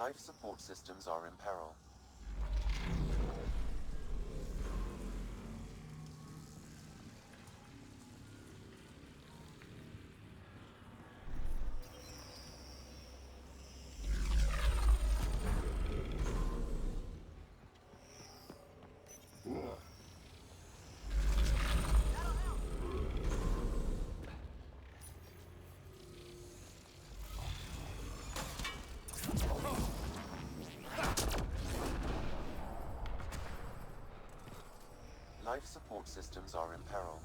Life support systems are in peril. Life support systems are in peril.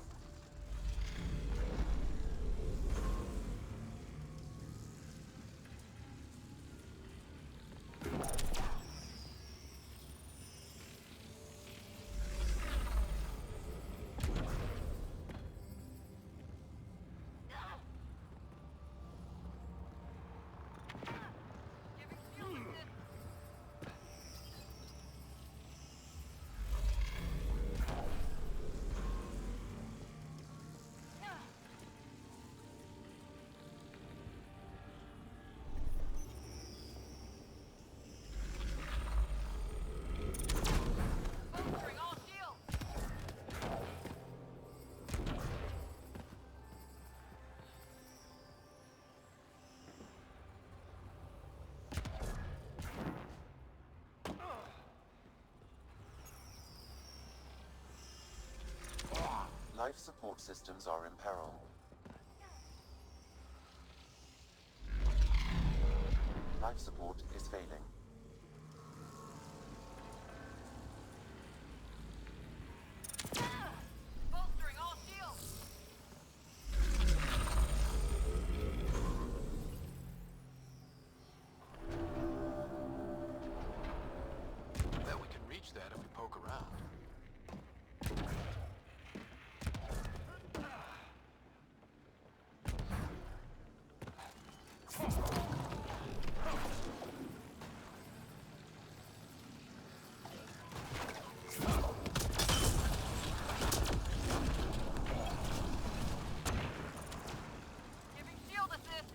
Life support systems are in peril. Life support is failing. Bolstering all shields! Bet we can reach that if we poke around. Giving shield assist!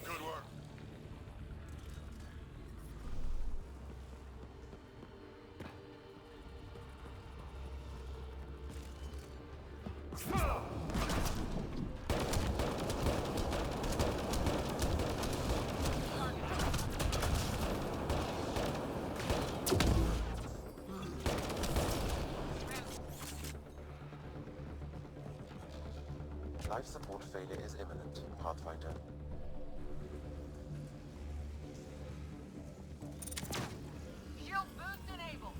Good work. Life support failure is imminent, Pathfinder. Shield boost enabled!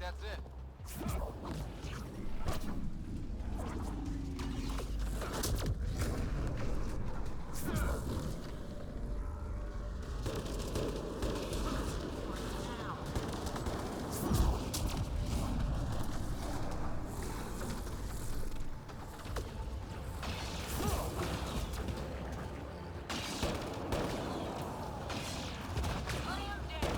that's it. I am dead.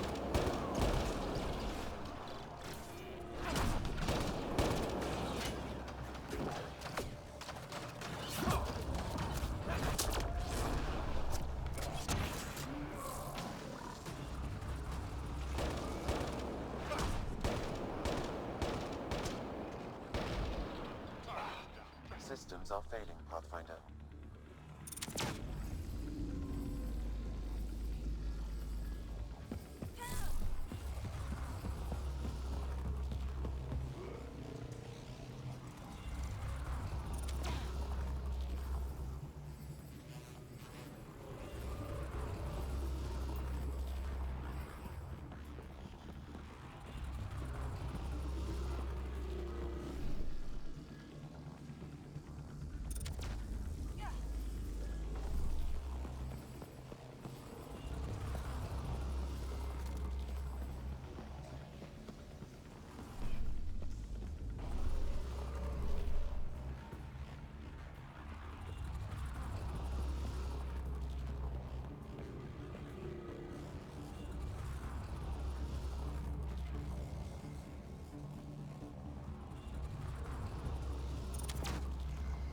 Systems are failing, Pathfinder.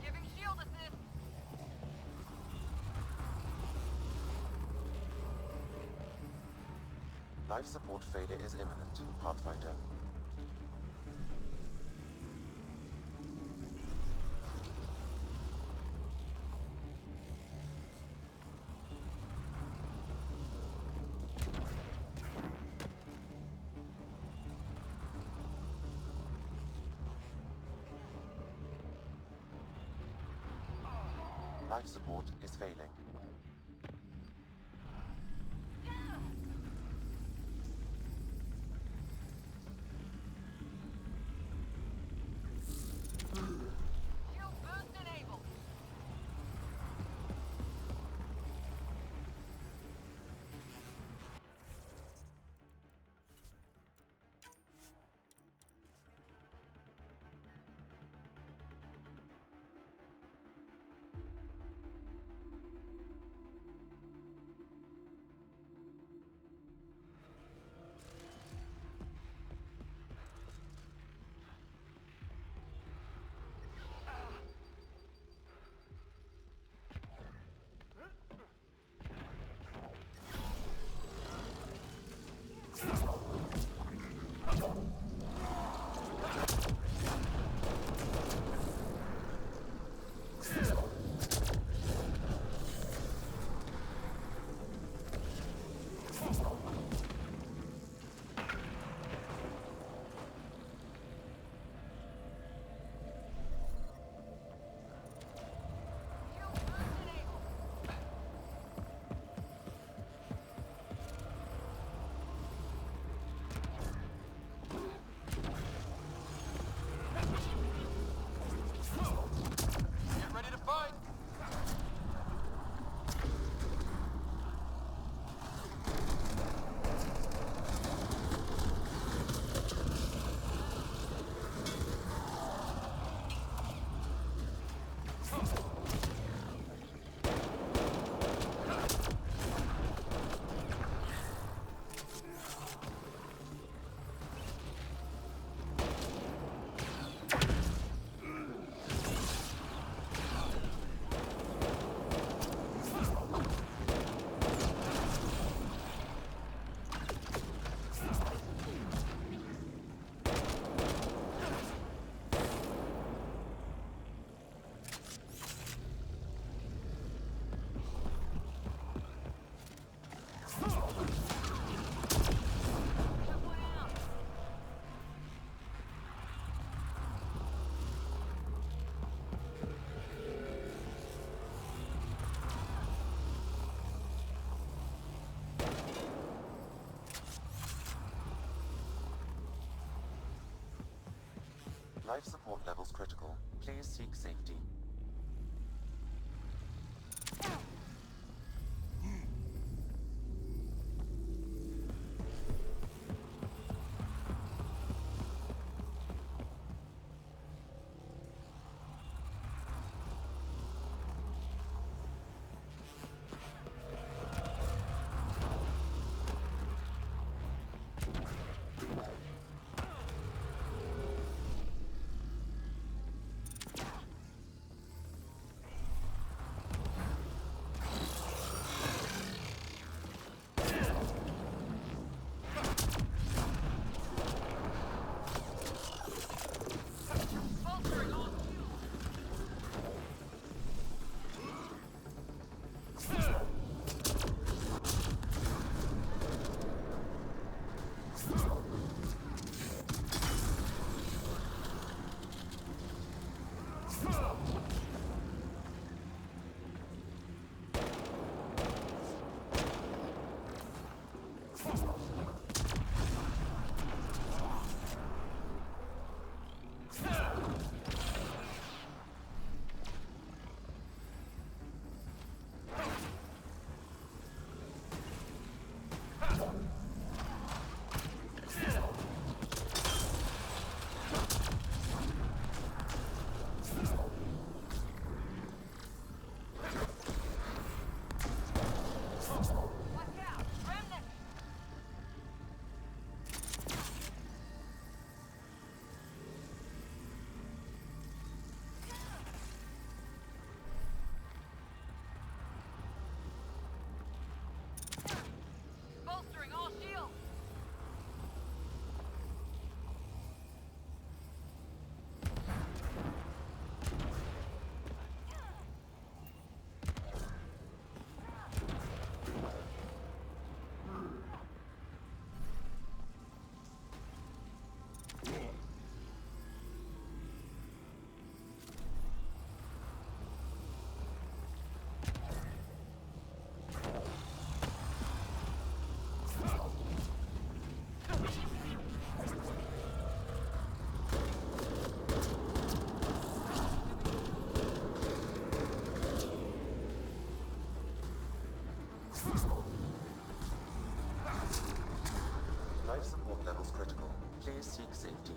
Giving shield assist. Life support failure is imminent, Pathfinder. Life support is failing. Shield boost enabled. Life support levels critical. Please seek safety. Bolstering all shields. Watch out! Remnant! Bolstering all shields. Life support levels critical. Please seek safety.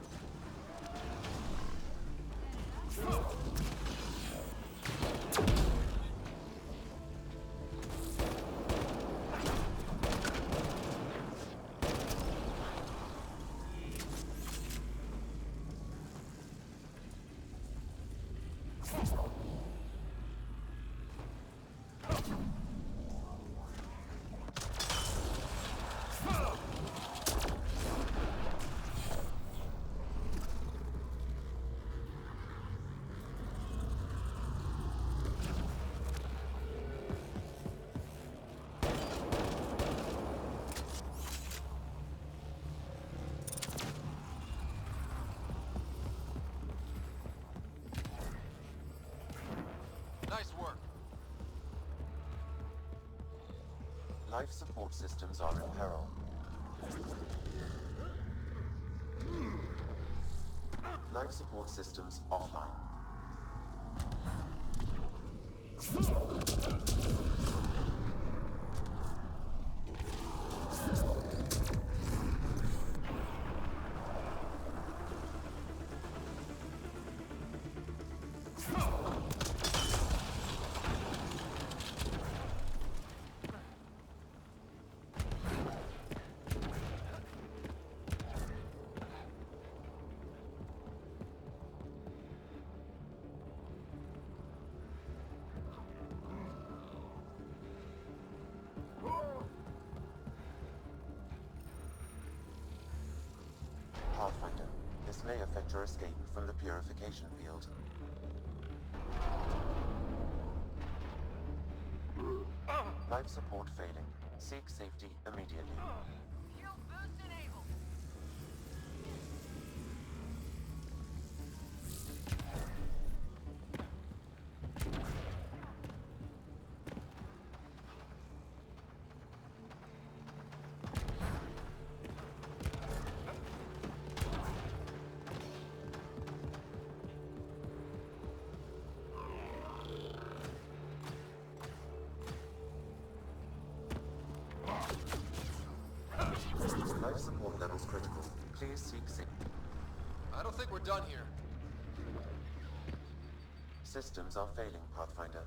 Nice work. Life support systems are in peril. Life support systems offline. Pathfinder, this may affect your escape from the purification field. Life support failing. Seek safety immediately. Shield boost enabled. Please seek safe. I don't think we're done here. Systems are failing, Pathfinder.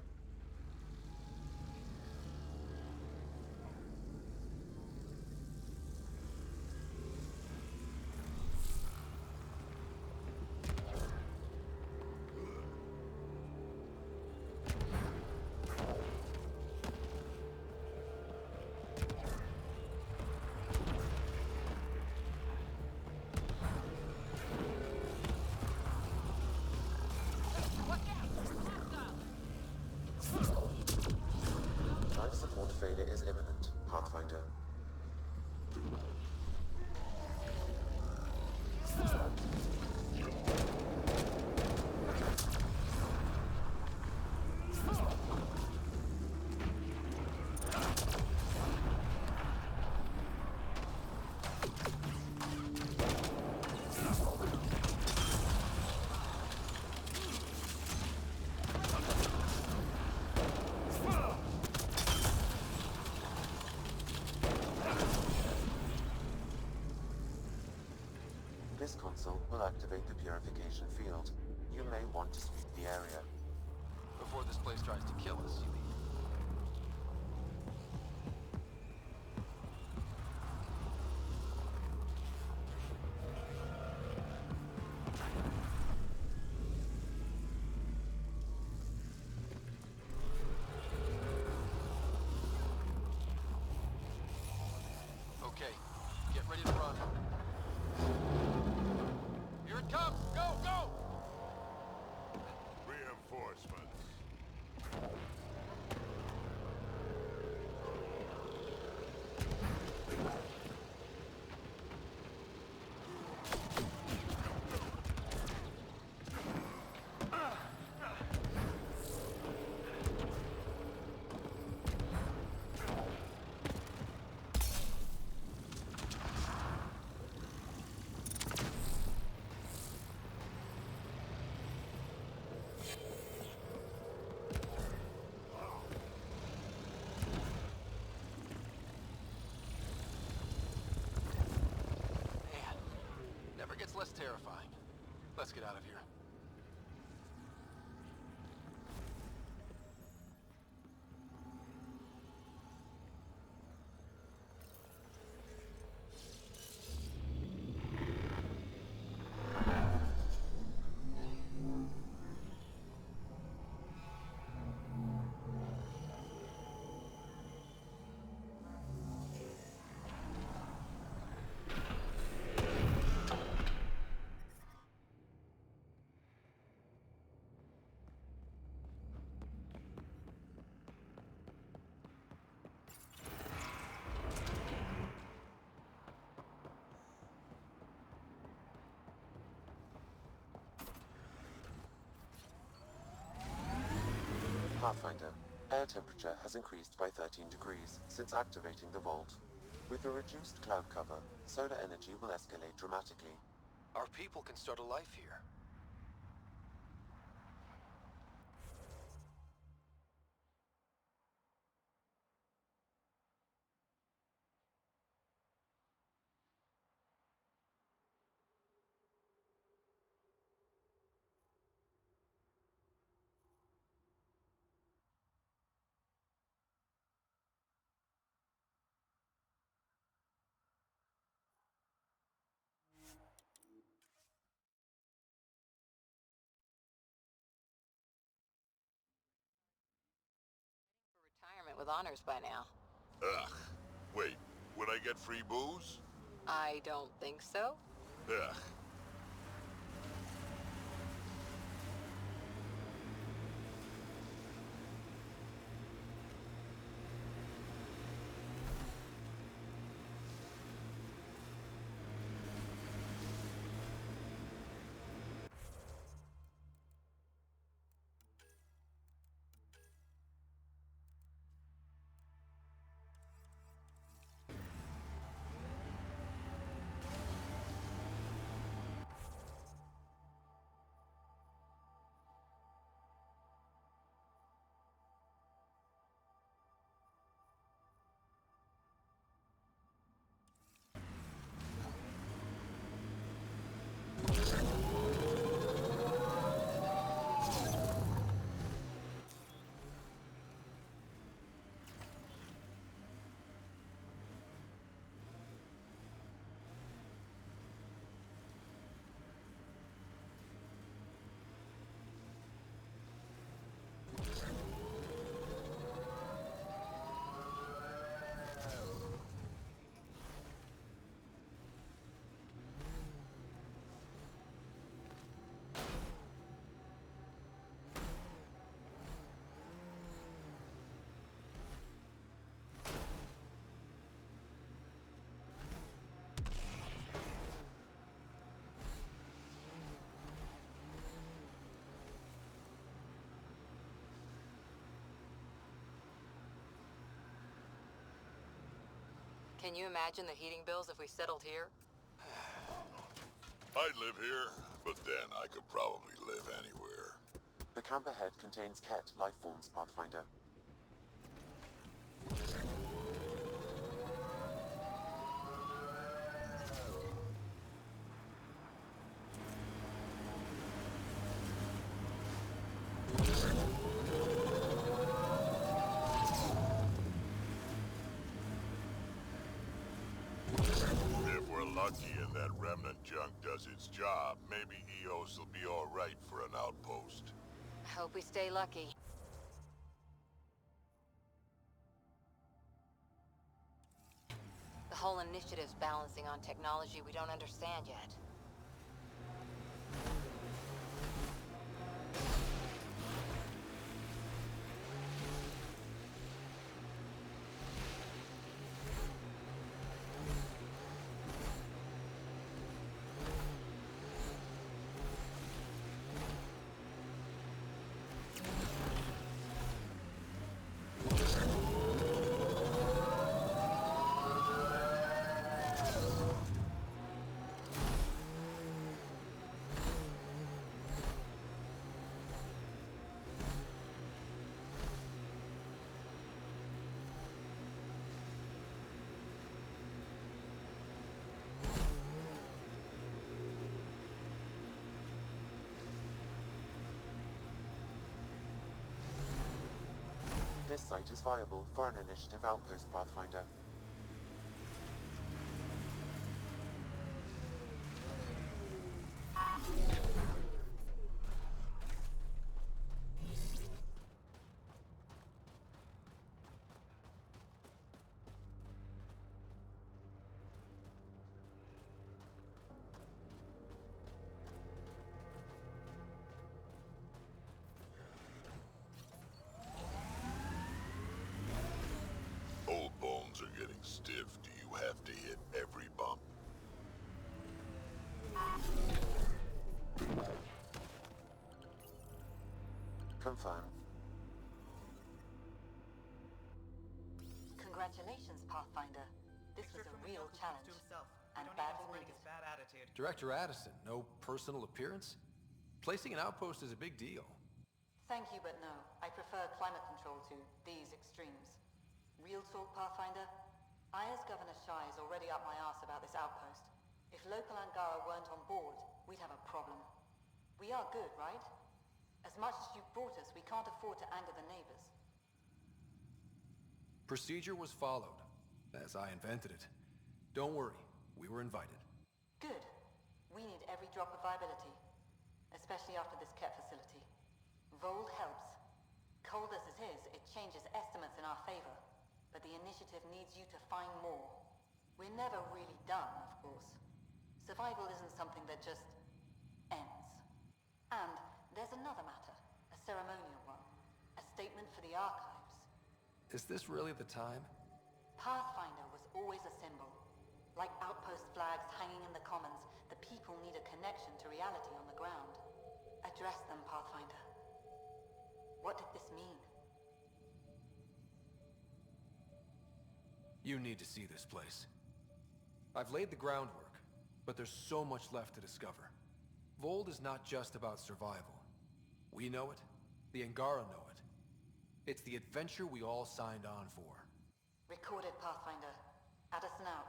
Life support failure is imminent, Pathfinder. This console will activate the purification field. You may want to sweep the area. Before this place tries to kill us, you mean? Okay, get ready to run. Here it comes! Go, go! Reinforcements. Man, never gets less terrifying. Let's get out of here. Pathfinder, air temperature has increased by 13 degrees since activating the vault. With a reduced cloud cover, solar energy will escalate dramatically. Our people can start a life here. Retirement with honors by now. Ugh. Wait, would I get free booze? I don't think so. Ugh. Can you imagine the heating bills if we settled here? I'd live here, but then I could probably live anywhere. The camp ahead contains Ket life forms, Pathfinder. If we're lucky and that remnant junk does its job, maybe EOS will be alright for an outpost. Hope we stay lucky. The whole initiative's balancing on technology we don't understand yet. This site is viable for an initiative outpost, Pathfinder. Old bones are getting stiff. Do you have to hit every bump? Confirm. Congratulations, Pathfinder. This was a real challenge. And badly needed. bad attitude. Director Addison, no personal appearance? Placing an outpost is a big deal. Thank you, but no. I prefer climate control to these extremes. Real talk, Pathfinder? I, as Governor Shai, is already up my arse about this outpost. If local Angara weren't on board, we'd have a problem. We are good, right? As much as you've brought us, we can't afford to anger the neighbors. Procedure was followed, as I invented it. Don't worry, we were invited. Good. We need every drop of viability. Especially after this Ket facility. Voeld helps. Cold as it is, it changes estimates in our favor. But the initiative needs you to find more. We're never really done, of course. Survival isn't something that just ends. And there's another matter, a ceremonial one. A statement for the archives. Is this really the time? Pathfinder was always a symbol. Like outpost flags hanging in the commons, the people need a connection to reality on the ground. Address them, Pathfinder. What did this mean? You need to see this place. I've laid the groundwork, but there's so much left to discover. Voeld is not just about survival. We know it. The Angara know it. It's the adventure we all signed on for. Recorded, Pathfinder. Addison out.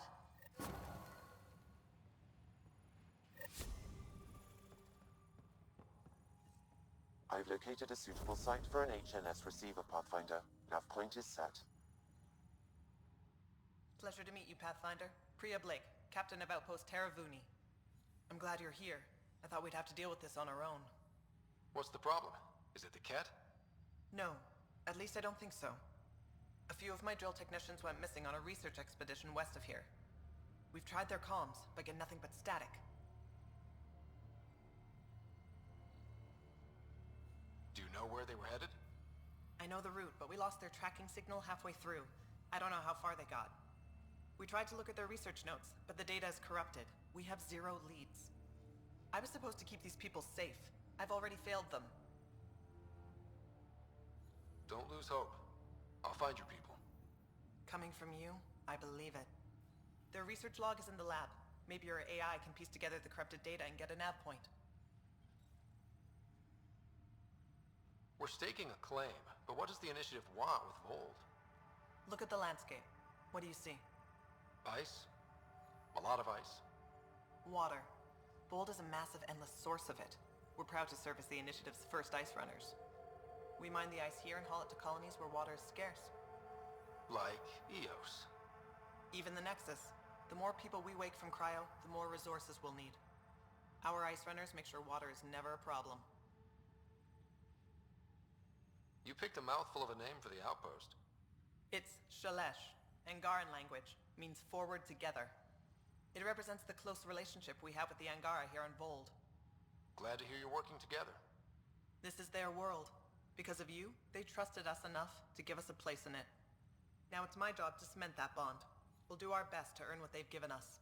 I've located a suitable site for an HNS receiver, Pathfinder. Nav point is set. Pleasure to meet you, Pathfinder. Priya Blake, Captain of Outpost Taravuni. I'm glad you're here. I thought we'd have to deal with this on our own. What's the problem? Is it the Ket? No, at least I don't think so. A few of my drill technicians went missing on a research expedition west of here. We've tried their comms, but get nothing but static. Do you know where they were headed? I know the route, but we lost their tracking signal halfway through. I don't know how far they got. We tried to look at their research notes, but the data is corrupted. We have 0 leads. I was supposed to keep these people safe. I've already failed them. Don't lose hope. I'll find your people. Coming from you, I believe it. Their research log is in the lab. Maybe your AI can piece together the corrupted data and get a nav point. We're staking a claim, but what does the initiative want with Voeld? Look at the landscape. What do you see? Ice? A lot of ice. Water. Voeld is a massive, endless source of it. We're proud to serve as the initiative's first ice runners. We mine the ice here and haul it to colonies where water is scarce. Like Eos. Even the Nexus. The more people we wake from cryo, the more resources we'll need. Our ice runners make sure water is never a problem. You picked a mouthful of a name for the outpost. It's Shalesh. Angaran language. Means forward together. It represents the close relationship we have with the Angara here on Voeld. Glad to hear you're working together. This is their world. Because of you, they trusted us enough to give us a place in it. Now it's my job to cement that bond. We'll do our best to earn what they've given us.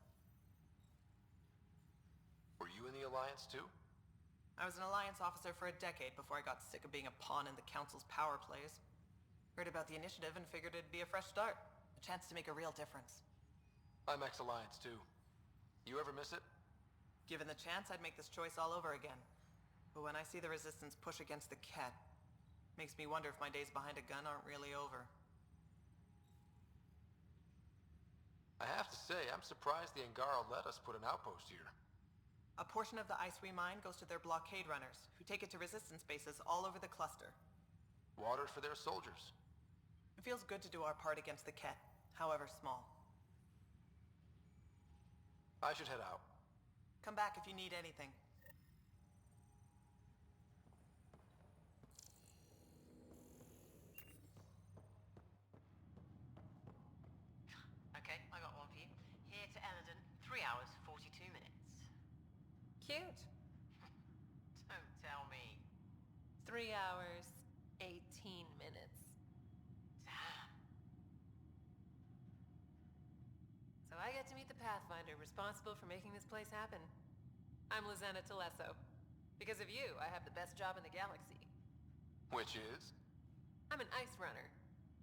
Were you in the Alliance too? I was an Alliance officer for a decade before I got sick of being a pawn in the Council's power plays. Heard about the initiative and figured it'd be a fresh start. A chance to make a real difference. I'm ex-Alliance too. You ever miss it? Given the chance, I'd make this choice all over again. But when I see the Resistance push against the Ket, makes me wonder if my days behind a gun aren't really over. I have to say, I'm surprised the Angara let us put an outpost here. A portion of the ice we mine goes to their blockade runners, who take it to Resistance bases all over the cluster. Water for their soldiers. It feels good to do our part against the Ket, however small. I should head out. Come back if you need anything. Okay, I got one for you. Here to Eldon, 3 hours, 42 minutes. Cute. Don't tell me. 3 hours, 18 minutes. Damn. So I get to meet the Pathfinder responsible for making this place happen. I'm Lieutenant Telesso. Because of you, I have the best job in the galaxy. Which is? I'm an ice runner.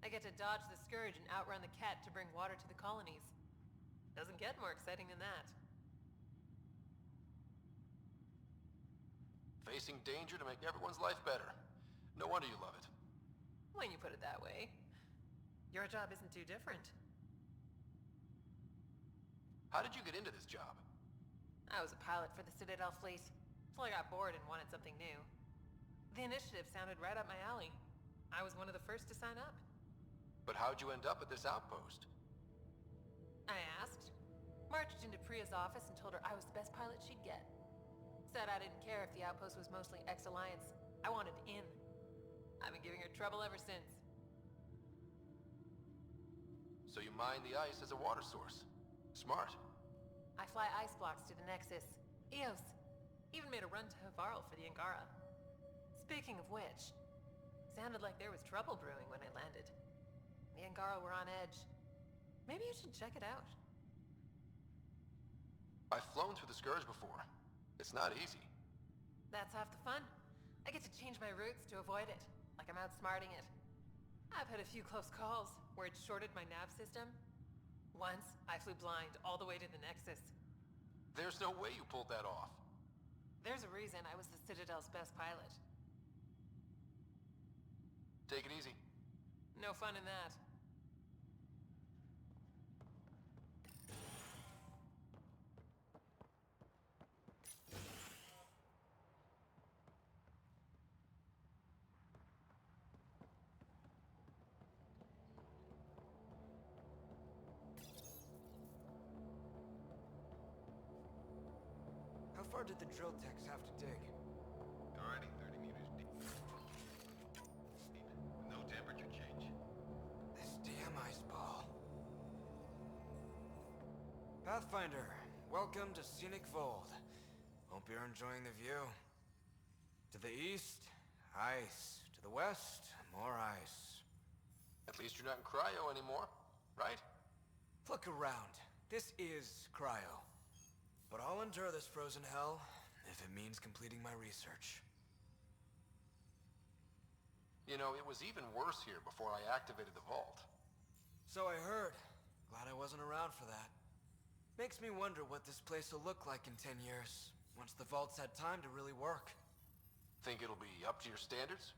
I get to dodge the Scourge and outrun the Ket to bring water to the colonies. Doesn't get more exciting than that. Facing danger to make everyone's life better. No wonder you love it. When you put it that way. Your job isn't too different. How did you get into this job? I was a pilot for the Citadel fleet, till I got bored and wanted something new. The initiative sounded right up my alley. I was one of the first to sign up. But how'd you end up at this outpost? I asked. Marched into Priya's office and told her I was the best pilot she'd get. Said I didn't care if the outpost was mostly ex-Alliance. I wanted in. I've been giving her trouble ever since. So you mine the ice as a water source. Smart. I fly ice blocks to the Nexus. Eos. Even made a run to Havarl for the Angara. Speaking of which, sounded like there was trouble brewing when I landed. The Angara were on edge. Maybe you should check it out. I've flown through the Scourge before. It's not easy. That's half the fun. I get to change my routes to avoid it, like I'm outsmarting it. I've had a few close calls where it shorted my nav system. Once, I flew blind all the way to the Nexus. There's no way you pulled that off. There's a reason I was the Citadel's best pilot. Take it easy. No fun in that. How far did the drill techs have to dig? Already 30 meters deep. No temperature change. This damn ice ball. Pathfinder, welcome to scenic Voeld. Hope you're enjoying the view. To the east, ice. To the west, more ice. At least you're not in cryo anymore, right? Look around. This is cryo. But I'll endure this frozen hell if it means completing my research. You know, it was even worse here before I activated the vault. So I heard. Glad I wasn't around for that. Makes me wonder what this place will look like in 10 years, once the vault's had time to really work. Think it'll be up to your standards?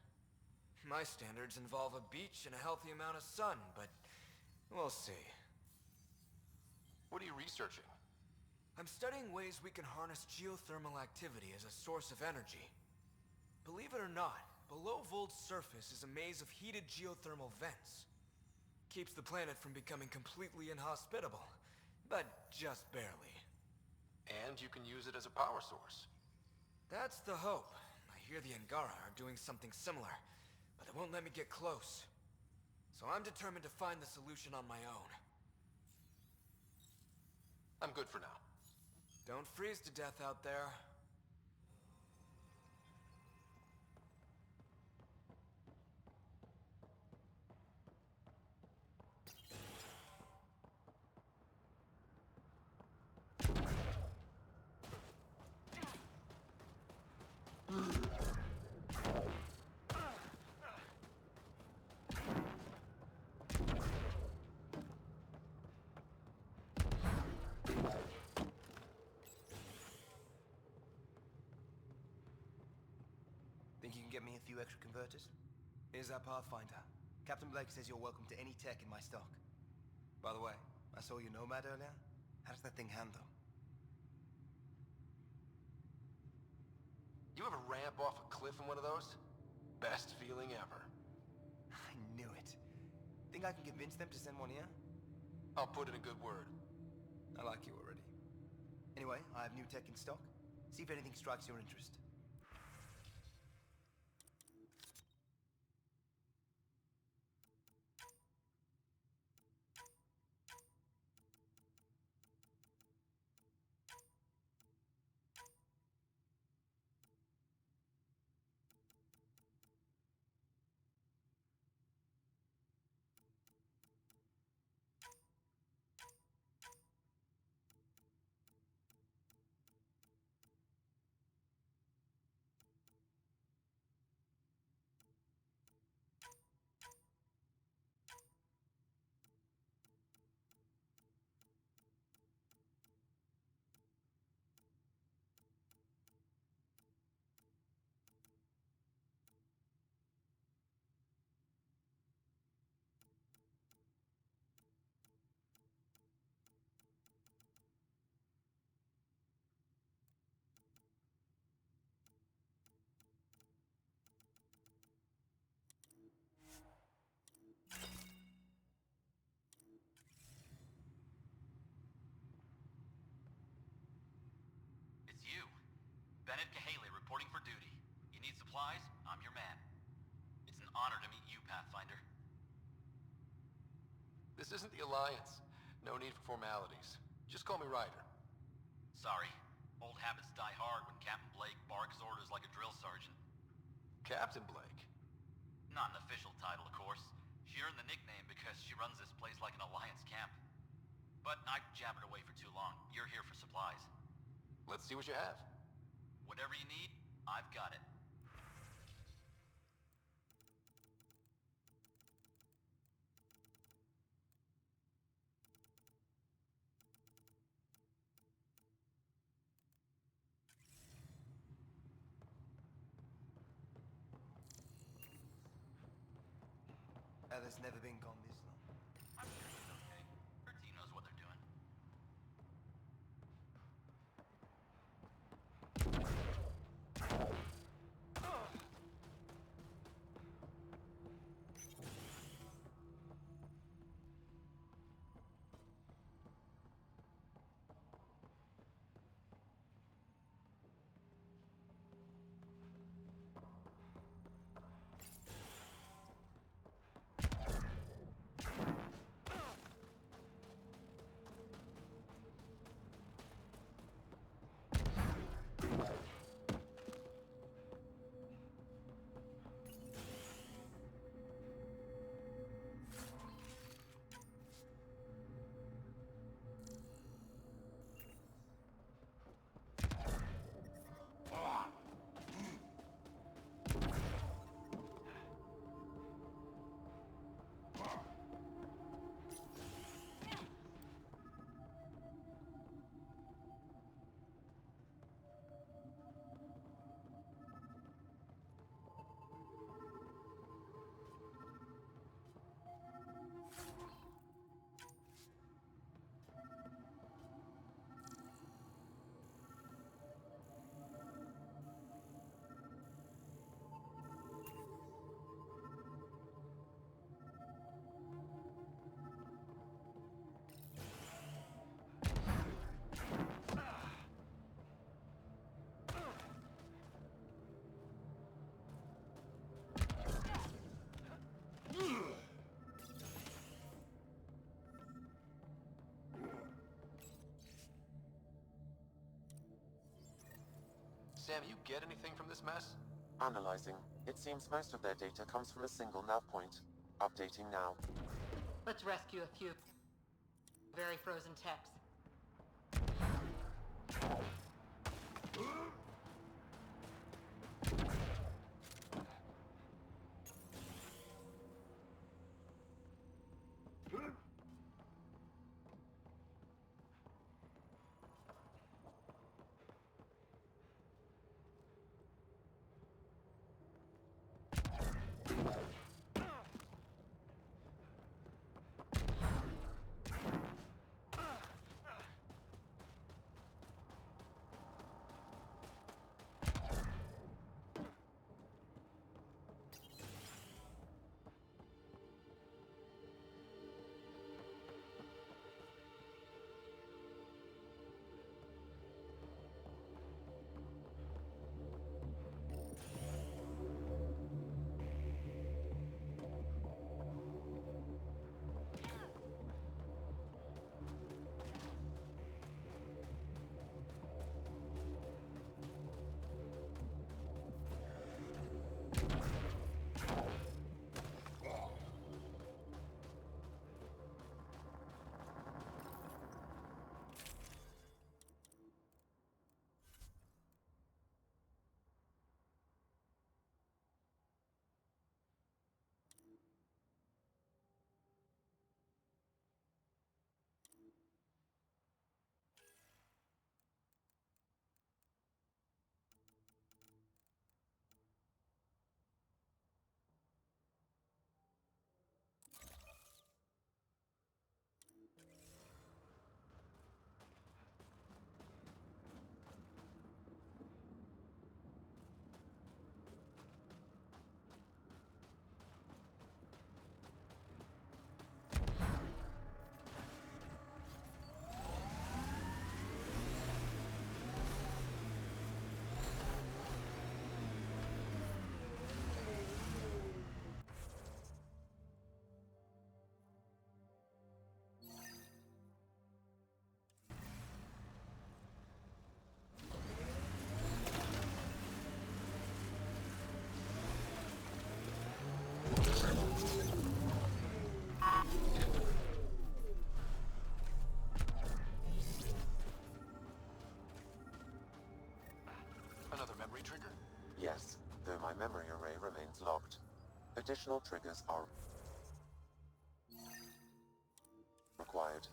My standards involve a beach and a healthy amount of sun, but we'll see. What are you researching? I'm studying ways we can harness geothermal activity as a source of energy. Believe it or not, below Voeld's surface is a maze of heated geothermal vents. Keeps the planet from becoming completely inhospitable, but just barely. And you can use it as a power source. That's the hope. I hear the Angara are doing something similar, but they won't let me get close. So I'm determined to find the solution on my own. I'm good for now. Don't freeze to death out there. Think you can get me a few extra converters? Here's our Pathfinder. Captain Blake says you're welcome to any tech in my stock. By the way, I saw your Nomad earlier. How does that thing handle? You ever ramp off a cliff in one of those? Best feeling ever. I knew it. Think I can convince them to send one here? I'll put in a good word. I like you already. Anyway, I have new tech in stock. See if anything strikes your interest. It's you. Bennett Cahaley reporting for duty. You need supplies? I'm your man. It's an honor to meet you, Pathfinder. This isn't the Alliance. No need for formalities. Just call me Ryder. Sorry. Old habits die hard when Captain Blake barks orders like a drill sergeant. Captain Blake? Not an official title, of course. She earned the nickname because she runs this place like an Alliance camp. But I've jabbered away for too long. You're here for supplies. Let's see what you have. Whatever you need, I've got it. There's never been gone this long. I'm sure she's okay. Her team knows what they're doing. Sam, you get anything from this mess? Analyzing. It seems most of their data comes from a single nav point. Updating now. Let's rescue a few very frozen techs. Another memory trigger? Yes, though my memory array remains locked. Additional triggers are required.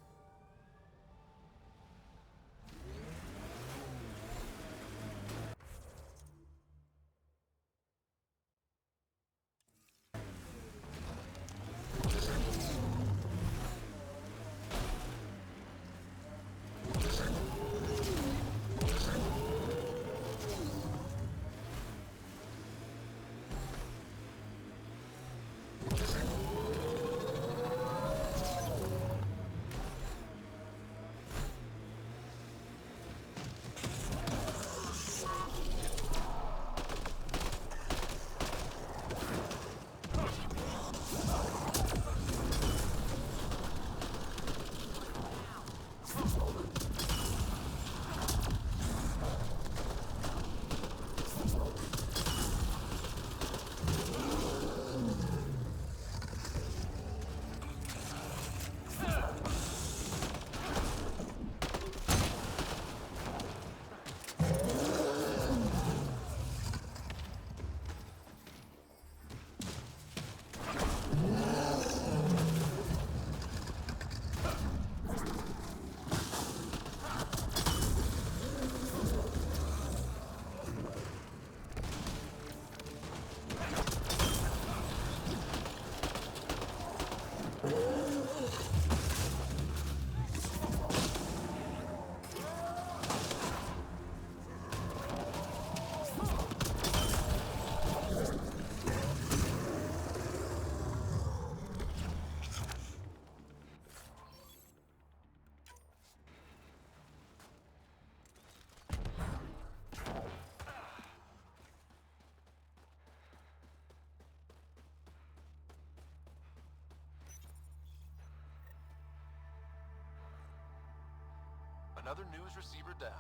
Another news receiver down.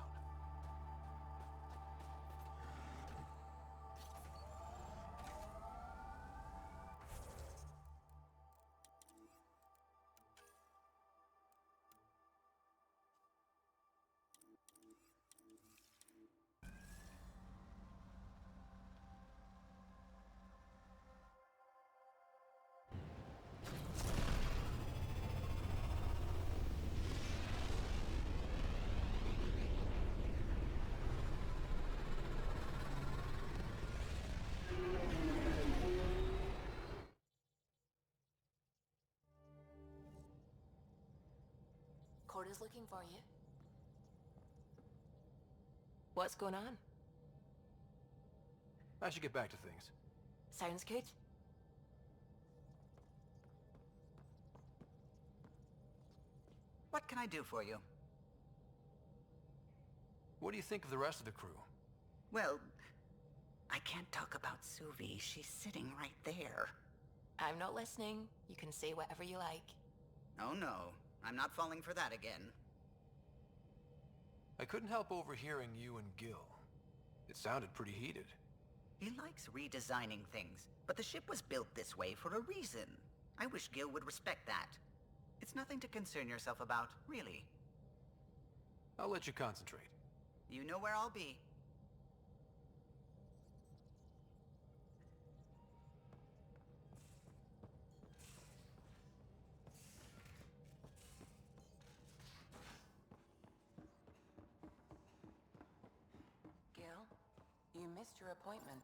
Porter's looking for you. What's going on? I should get back to things. Sounds good. What can I do for you? What do you think of the rest of the crew? Well, I can't talk about Suvi. She's sitting right there. I'm not listening. You can say whatever you like. Oh no, I'm not falling for that again. I couldn't help overhearing you and Gil. It sounded pretty heated. He likes redesigning things, but the ship was built this way for a reason. I wish Gil would respect that. It's nothing to concern yourself about, really. I'll let you concentrate. You know where I'll be. Gil, you missed your appointment.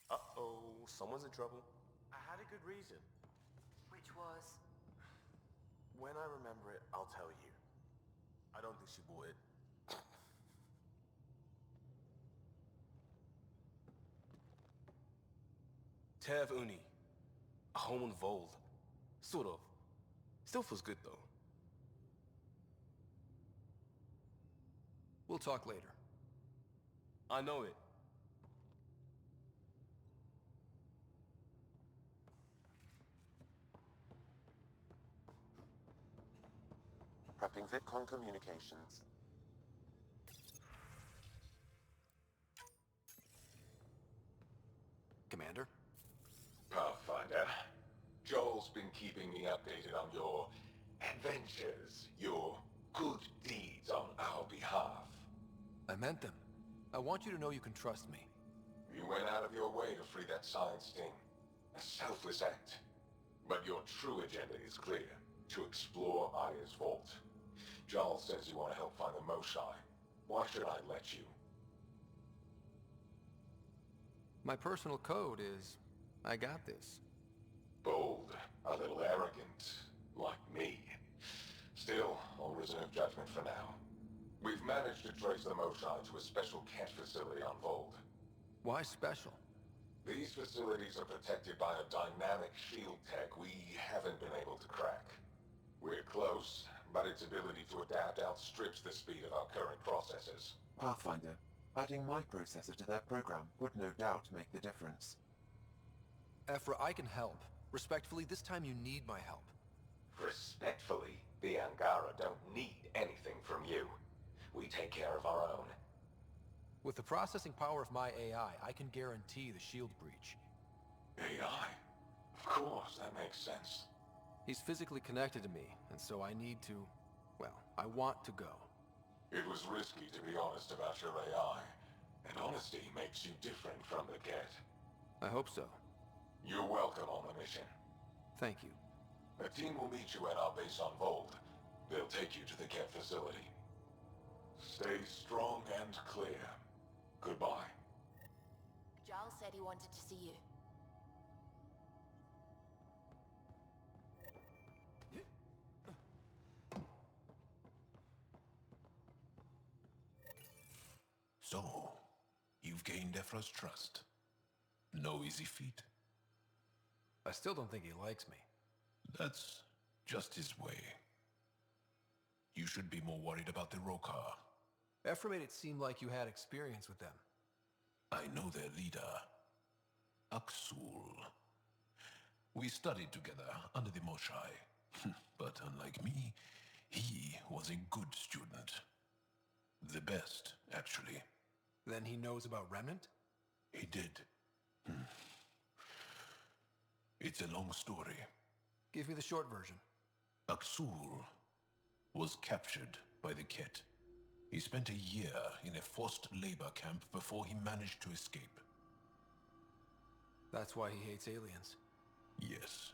Uh-oh, someone's in trouble. I had a good reason. Which was? When I remember it, I'll tell you. I don't think she would. Tev Uni. A home on Voeld. Sort of. Still feels good, though. We'll talk later. I know it. Prepping VidCon communications. Commander? Pathfinder, Joel's been keeping me updated on your adventures, your good deeds on our behalf. I meant them. I want you to know you can trust me. You went out of your way to free that science thing. A selfless act. But your true agenda is clear. To explore Aya's vault. Joel says you want to help find the Moshae. Why should I let you? My personal code is, I got this. Bold, a little arrogant, like me. Still, I'll reserve judgment for now. We've managed to trace the Moshae to a special cat facility on Voeld. Why special? These facilities are protected by a dynamic shield tech we haven't been able to crack. We're close, but its ability to adapt outstrips the speed of our current processors. Pathfinder, adding my processor to their program would no doubt make the difference. Ephra, I can help. Respectfully, this time you need my help. Respectfully, the Angara don't need anything from you. We take care of our own. With the processing power of my AI, I can guarantee the shield breach. AI? Of course, that makes sense. He's physically connected to me, and so I need to... well, I want to go. It was risky to be honest about your AI, and honesty makes you different from the Ket. I hope so. You're welcome on the mission. Thank you. A team will meet you at our base on Voeld. They'll take you to the Ket facility. Stay strong and clear. Goodbye. Giles said he wanted to see you. So, you've gained Ephra's trust. No easy feat. I still don't think he likes me. That's just his way. You should be more worried about the Rokar. Ephra made it seem like you had experience with them. I know their leader, Aksul. We studied together under the Moshai. But unlike me, he was a good student. The best, actually. Then he knows about Remnant? He did. It's a long story. Give me the short version. Aksul was captured by the Ket. He spent a year in a forced labor camp before he managed to escape. That's why he hates aliens. Yes.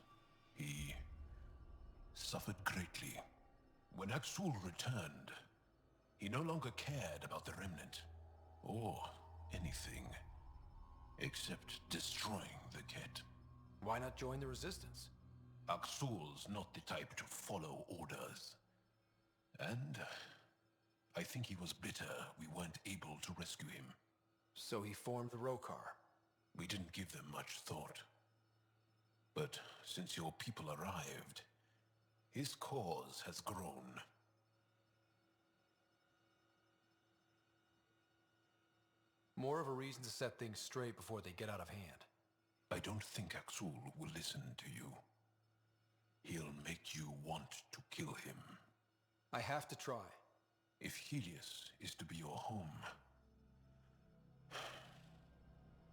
He suffered greatly. When Aksul returned, he no longer cared about the Remnant, or anything, except destroying the Ket. Why not join the Resistance? Aksul's not the type to follow orders. And I think he was bitter we weren't able to rescue him. So he formed the Rokar. We didn't give them much thought. But since your people arrived, his cause has grown. More of a reason to set things straight before they get out of hand. I don't think Aksul will listen to you. He'll make you want to kill him. I have to try. If Helios is to be your home,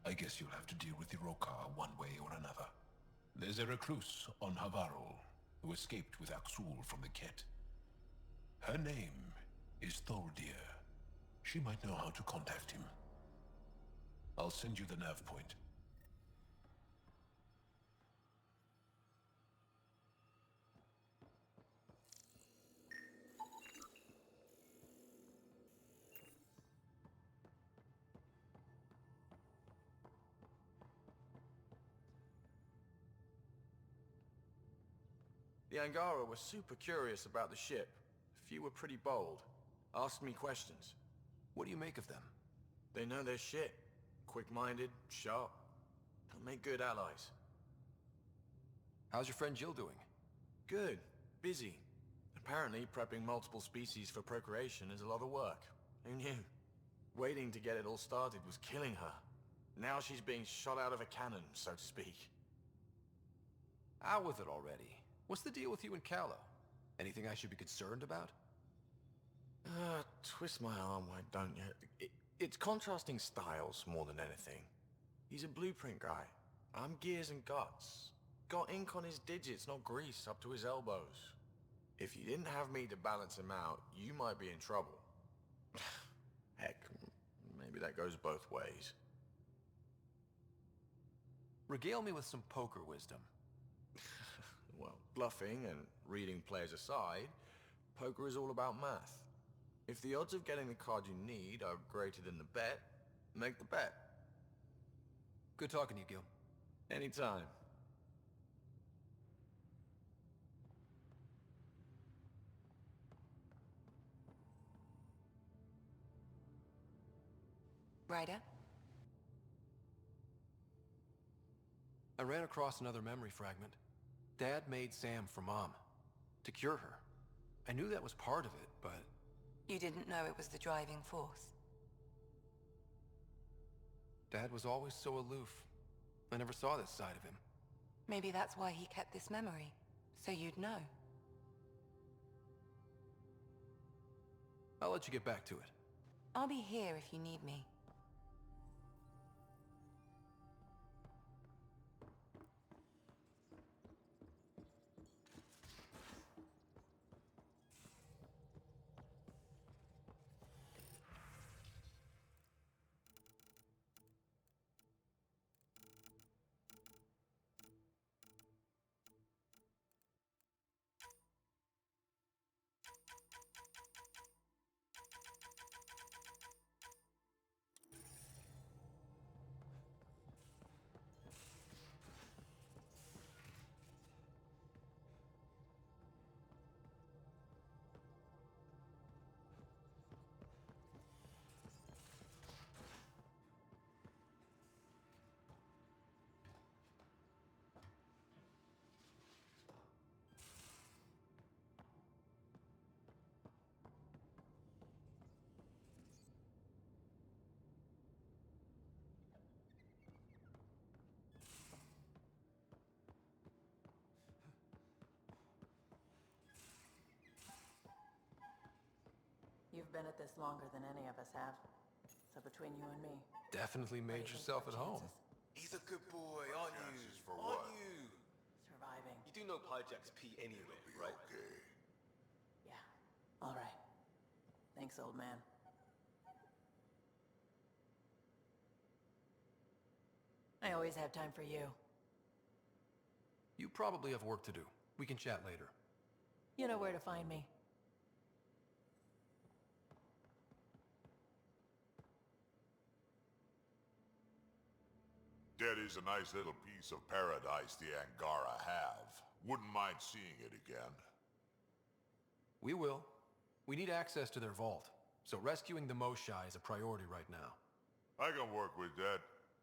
I guess you'll have to deal with the Rokar one way or another. There's a recluse on Havarul who escaped with Aksul from the Ket. Her name is Tholdir. She might know how to contact him. I'll send you the nav point. The Angara were super curious about the ship. A few were pretty bold. Asked me questions. What do you make of them? They know their shit. Quick-minded, sharp. They'll make good allies. How's your friend Jill doing? Good. Busy. Apparently, prepping multiple species for procreation is a lot of work. Who knew? Waiting to get it all started was killing her. Now she's being shot out of a cannon, so to speak. Out with it already. What's the deal with you and Callow? Anything I should be concerned about? Twist my arm, why don't you? It's contrasting styles more than anything. He's a blueprint guy. I'm gears and guts. Got ink on his digits, not grease, up to his elbows. If you didn't have me to balance him out, you might be in trouble. Heck, maybe that goes both ways. Regale me with some poker wisdom. Well, bluffing and reading players aside, poker is all about math. If the odds of getting the card you need are greater than the bet, make the bet. Good talking to you, Gil. Anytime. Ryder? I ran across another memory fragment. Dad made Sam for Mom. To cure her. I knew that was part of it, but... You didn't know it was the driving force? Dad was always so aloof. I never saw this side of him. Maybe that's why he kept this memory. So you'd know. I'll let you get back to it. I'll be here if you need me. You've been at this longer than any of us have. So between you and me... Definitely made yourself at home. He's a good boy, aren't you? For what? Aren't you? Surviving. You do know Pyjack's pee anyway, right? Okay. Yeah. All right. Thanks, old man. I always have time for you. You probably have work to do. We can chat later. You know where to find me. That is a nice little piece of paradise the Angara have. Wouldn't mind seeing it again. We will. We need access to their vault, so rescuing the Moshai is a priority right now. I can work with that.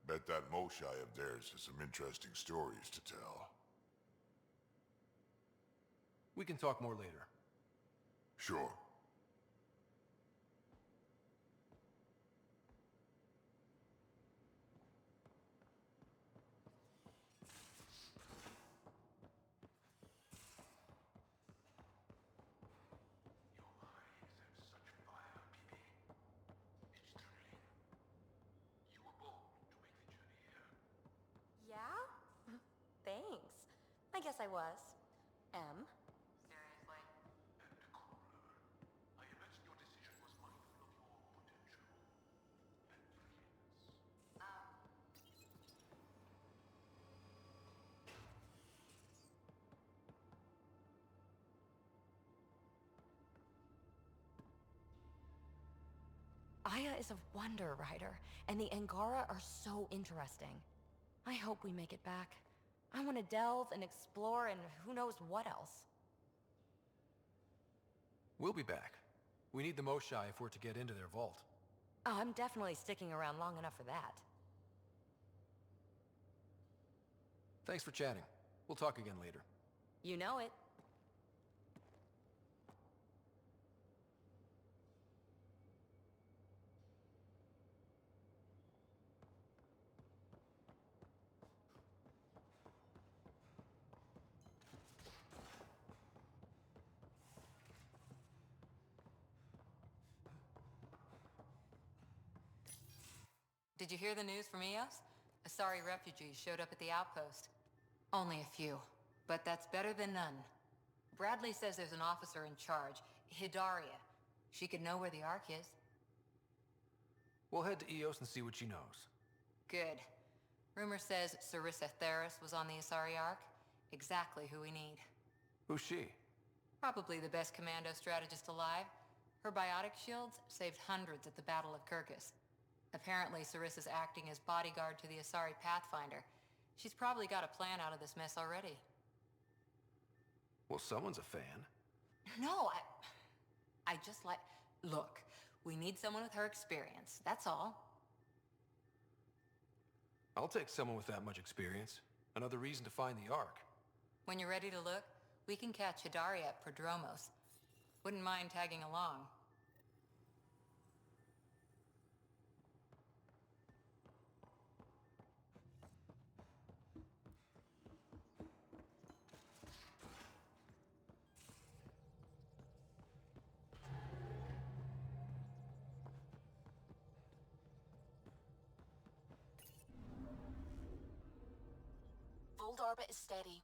Bet that Moshai of theirs has some interesting stories to tell. We can talk more later. Sure. Yeah? Thanks. I guess I was. M. Seriously? Aya is a wonder rider, and the Angara are so interesting. I hope we make it back. I want to delve and explore and who knows what else. We'll be back. We need the Moshai if we're to get into their vault. Oh, I'm definitely sticking around long enough for that. Thanks for chatting. We'll talk again later. You know it. Did you hear the news from Eos? Asari refugees showed up at the outpost. Only a few, but that's better than none. Bradley says there's an officer in charge, Hidaria. She could know where the Ark is. We'll head to Eos and see what she knows. Good. Rumor says Sarissa Theris was on the Asari Ark. Exactly who we need. Who's she? Probably the best commando strategist alive. Her biotic shields saved hundreds at the Battle of Kirkus. Apparently, Sarissa's acting as bodyguard to the Asari Pathfinder. She's probably got a plan out of this mess already. Well, someone's a fan. No, I just like... Look, we need someone with her experience, that's all. I'll take someone with that much experience. Another reason to find the Ark. When you're ready to look, we can catch Hidaria at Prodromos. Wouldn't mind tagging along. Voeld orbit is steady.